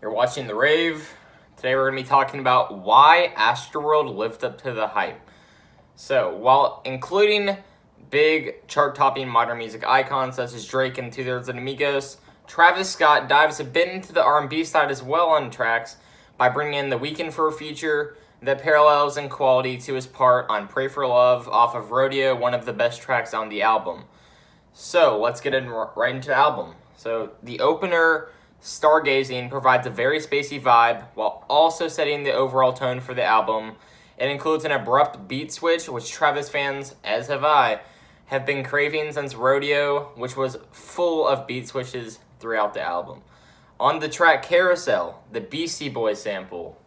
You're watching The Rave. Today we're going to be talking about why Astroworld lived up to the hype. So, while including big chart-topping modern music icons such as Drake and Two-Thirds and Amigos, Travis Scott dives a bit into the R&B side as well on tracks by bringing in The Weeknd for a feature that parallels in quality to his part on Pray for Love off of Rodeo, one of the best tracks on the album. So, let's get right into the album. So, the opener, Stargazing, provides a very spacey vibe while also setting the overall tone for the album. It includes an abrupt beat switch, which Travis fans, as have I, have been craving since Rodeo, which was full of beat switches throughout the album. On the track Carousel, the Beastie Boys sample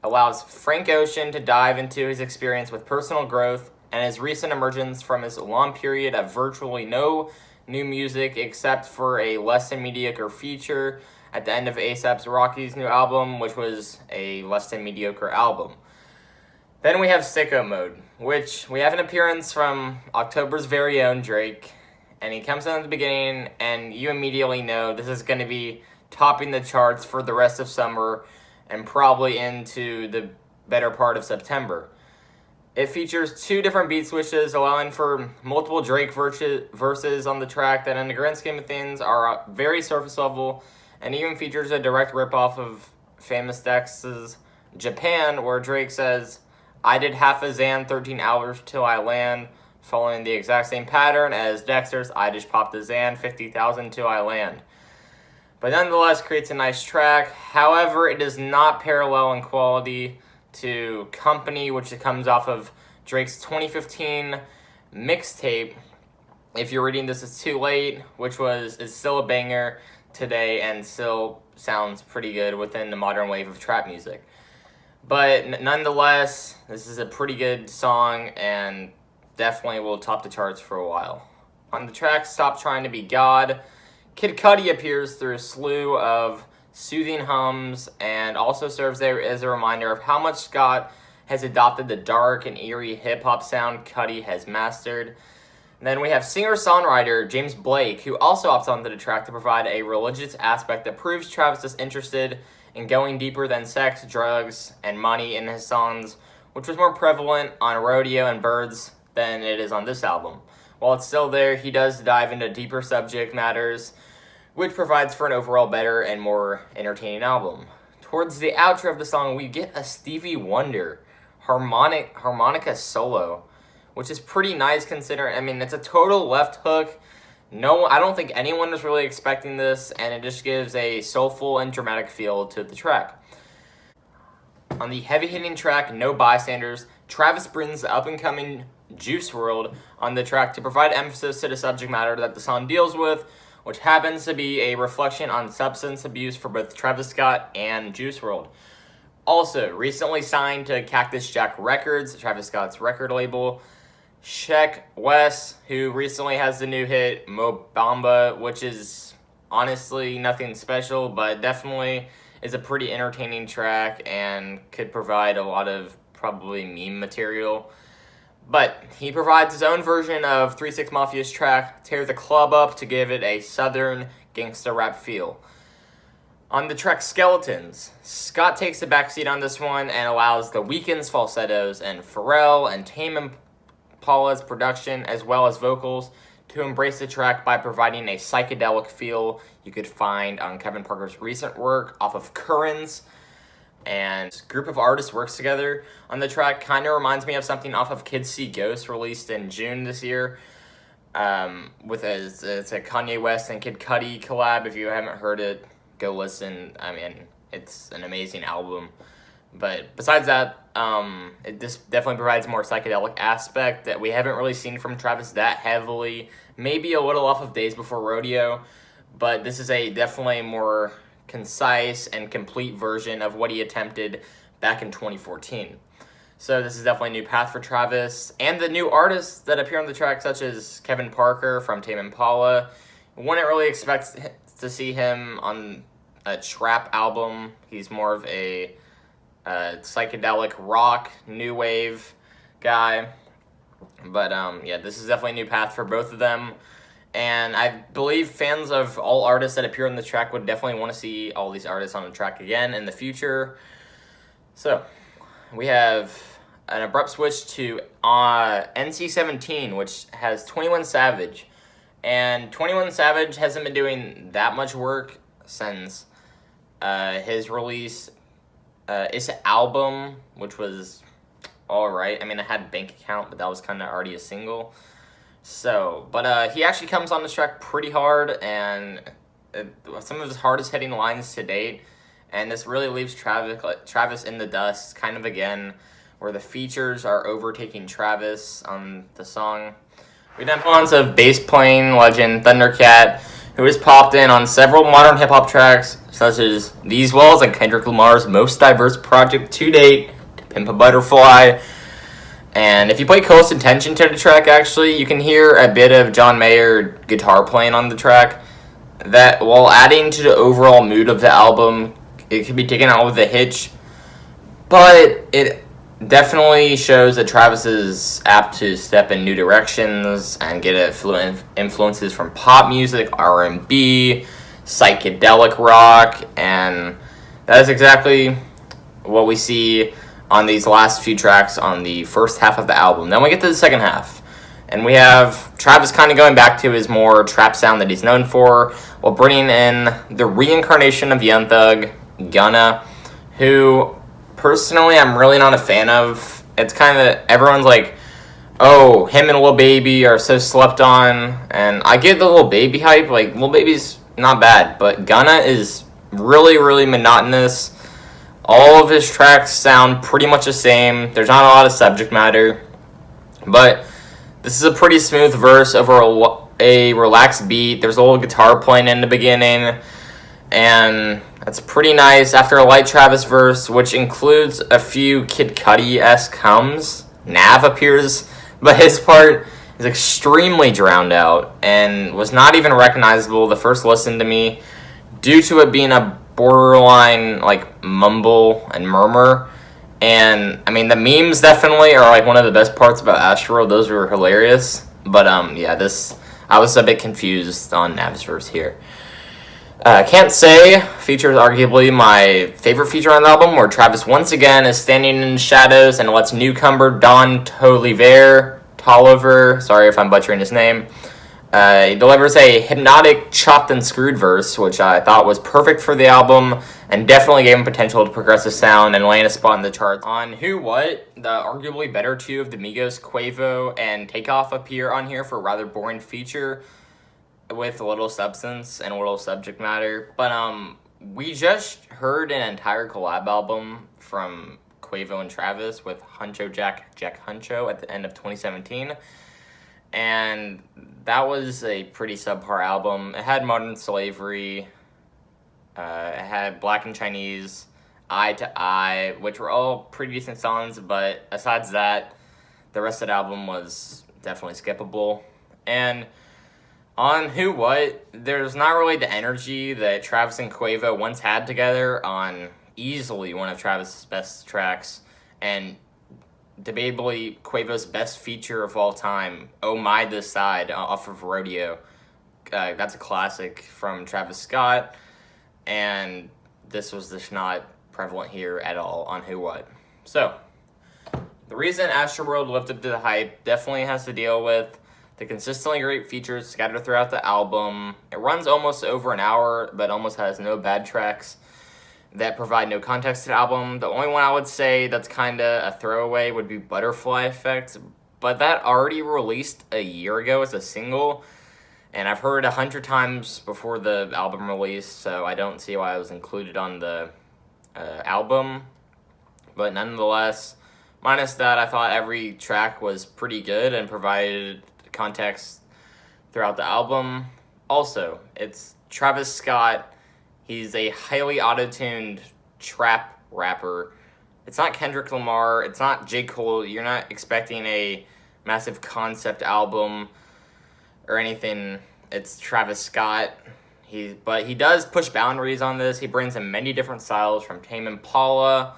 allows Frank Ocean to dive into his experience with personal growth and his recent emergence from his long period of virtually no new music except for a less than mediocre feature at the end of A$AP Rocky's new album, which was a less than mediocre album. Then we have Sicko Mode, which we have an appearance from October's very own Drake, and he comes in at the beginning, and you immediately know this is going to be topping the charts for the rest of summer and probably into the better part of September. It features two different beat switches, allowing for multiple Drake verses on the track that in the grand scheme of things are very surface level, and even features a direct ripoff of Famous Dex's Japan, where Drake says, "I did half a Xan 13 hours till I land," following the exact same pattern as Dexter's "I just popped a Xan 50,000 till I land." But nonetheless creates a nice track. However, it is not parallel in quality to Company, which comes off of Drake's 2015 mixtape. If you're reading this, it's too late, which is still a banger today and still sounds pretty good within the modern wave of trap music. But nonetheless, this is a pretty good song and definitely will top the charts for a while. On the track Stop Trying to Be God, Kid Cudi appears through a slew of soothing hums and also serves there as a reminder of how much Scott has adopted the dark and eerie hip-hop sound Cudi has mastered. And then we have singer-songwriter James Blake, who also opts onto the track to provide a religious aspect that proves Travis is interested in going deeper than sex, drugs, and money in his songs, which was more prevalent on Rodeo and Birds than it is on this album. While it's still there, he does dive into deeper subject matters, which provides for an overall better and more entertaining album. Towards the outro of the song, we get a Stevie Wonder harmonica solo, which is pretty nice considering, it's a total left hook. No, I don't think anyone was really expecting this, and it just gives a soulful and dramatic feel to the track. On the heavy-hitting track, No Bystanders, Travis brings the up-and-coming Juice WRLD on the track to provide emphasis to the subject matter that the song deals with, which happens to be a reflection on substance abuse for both Travis Scott and Juice WRLD. Also, recently signed to Cactus Jack Records, Travis Scott's record label, Sheck Wes, who recently has the new hit Mo Bamba, which is honestly nothing special, but definitely is a pretty entertaining track and could provide a lot of probably meme material. But he provides his own version of 3 6 Mafia's track, Tear the Club Up, to give it a southern gangsta rap feel. On the track Skeletons, Scott takes the backseat on this one and allows The Weeknd's falsettos and Pharrell and Tame Impala's production as well as vocals to embrace the track by providing a psychedelic feel you could find on Kevin Parker's recent work off of Currents. And group of artists works together on the track. Kind of reminds me of something off of Kids See Ghosts, released in June this year. It's a Kanye West and Kid Cudi collab. If you haven't heard it, go listen. It's an amazing album. But besides that, this definitely provides a more psychedelic aspect that we haven't really seen from Travis that heavily. Maybe a little off of Days Before Rodeo, but this is a definitely more concise and complete version of what he attempted back in 2014. So this is definitely a new path for Travis, and the new artists that appear on the track, such as Kevin Parker from Tame Impala. Wouldn't really expect to see him on a trap album. He's more of a psychedelic rock, new wave guy. But this is definitely a new path for both of them. And I believe fans of all artists that appear on the track would definitely want to see all these artists on the track again in the future. So, we have an abrupt switch to NC-17, which has 21 Savage. And 21 Savage hasn't been doing that much work since his release. It's an album, which was alright. I mean, I had Bank Account, but that was kind of already a single. So, but he actually comes on this track pretty hard, and some of his hardest hitting lines to date. And this really leaves Travis in the dust, kind of again, where the features are overtaking Travis on the song. We have influence of bass playing legend Thundercat, who has popped in on several modern hip hop tracks, such as These Walls and Kendrick Lamar's most diverse project to date, To Pimp a Butterfly. And if you pay close attention to the track, actually, you can hear a bit of John Mayer guitar playing on the track. That, while adding to the overall mood of the album, it can be taken out with a hitch. But it definitely shows that Travis is apt to step in new directions and get influences from pop music, R&B, psychedelic rock, and that is exactly what we see on these last few tracks on the first half of the album. Then we get to the second half, and we have Travis kind of going back to his more trap sound that he's known for, while bringing in the reincarnation of Young Thug, Gunna, who personally I'm really not a fan of. It's kind of, everyone's like, oh, him and Lil Baby are so slept on, and I get the Lil Baby hype. Like, Lil Baby's not bad, but Gunna is really, really monotonous. All of his tracks sound pretty much the same. There's not a lot of subject matter. But this is a pretty smooth verse over a relaxed beat. There's a little guitar playing in the beginning. And that's pretty nice. After a light Travis verse, which includes a few Kid Cudi-esque hums, Nav appears. But his part is extremely drowned out and was not even recognizable the first listen to me due to it being a borderline like mumble and murmur. And I mean, the memes definitely are like one of the best parts about Astroworld. Those were hilarious. But yeah, I was a bit confused on Nav's verse here. Can't Say features arguably my favorite feature on the album, where Travis once again is standing in the shadows and lets newcomer Don Toliver, sorry if I'm butchering his name, he delivers a hypnotic, chopped and screwed verse, which I thought was perfect for the album and definitely gave him potential to progress his sound and land a spot in the charts. On Who What, the arguably better two of the Migos, Quavo and Takeoff, appear on here for a rather boring feature with little substance and little subject matter. But we just heard an entire collab album from Quavo and Travis with Jack Huncho at the end of 2017. And that was a pretty subpar album. It had Modern Slavery, it had Black and Chinese, Eye to Eye, which were all pretty decent songs, but besides that, the rest of the album was definitely skippable. And on Who What, there's not really the energy that Travis and Quavo once had together on easily one of Travis's best tracks, and debatably Quavo's best feature of all time, Oh My This Side, off of Rodeo. That's a classic from Travis Scott, and this was just not prevalent here at all on Who What. So, the reason Astroworld lived up to the hype definitely has to deal with the consistently great features scattered throughout the album. It runs almost over an hour, but almost has no bad tracks that provide no context to the album. The only one I would say that's kind of a throwaway would be Butterfly Effect, but that already released a year ago as a single, and I've heard 100 times before the album release, so I don't see why it was included on the album. But nonetheless, minus that, I thought every track was pretty good and provided context throughout the album. Also, it's Travis Scott. He's a highly auto-tuned trap rapper. It's not Kendrick Lamar. It's not J. Cole. You're not expecting a massive concept album or anything. It's Travis Scott. But he does push boundaries on this. He brings in many different styles, from Tame Impala,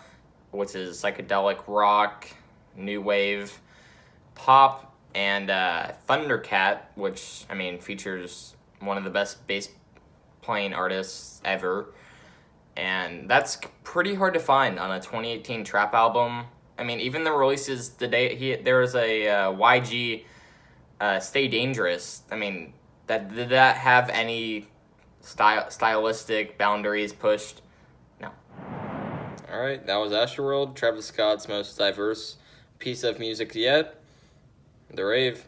which is psychedelic rock, new wave, pop, and Thundercat, which, I mean, features one of the best bass playing artists ever. And that's pretty hard to find on a 2018 trap album. I mean, even the releases, the day there was a YG Stay Dangerous. I mean, did that have any stylistic boundaries pushed? No. All right, that was Astroworld, Travis Scott's most diverse piece of music yet. The Rave.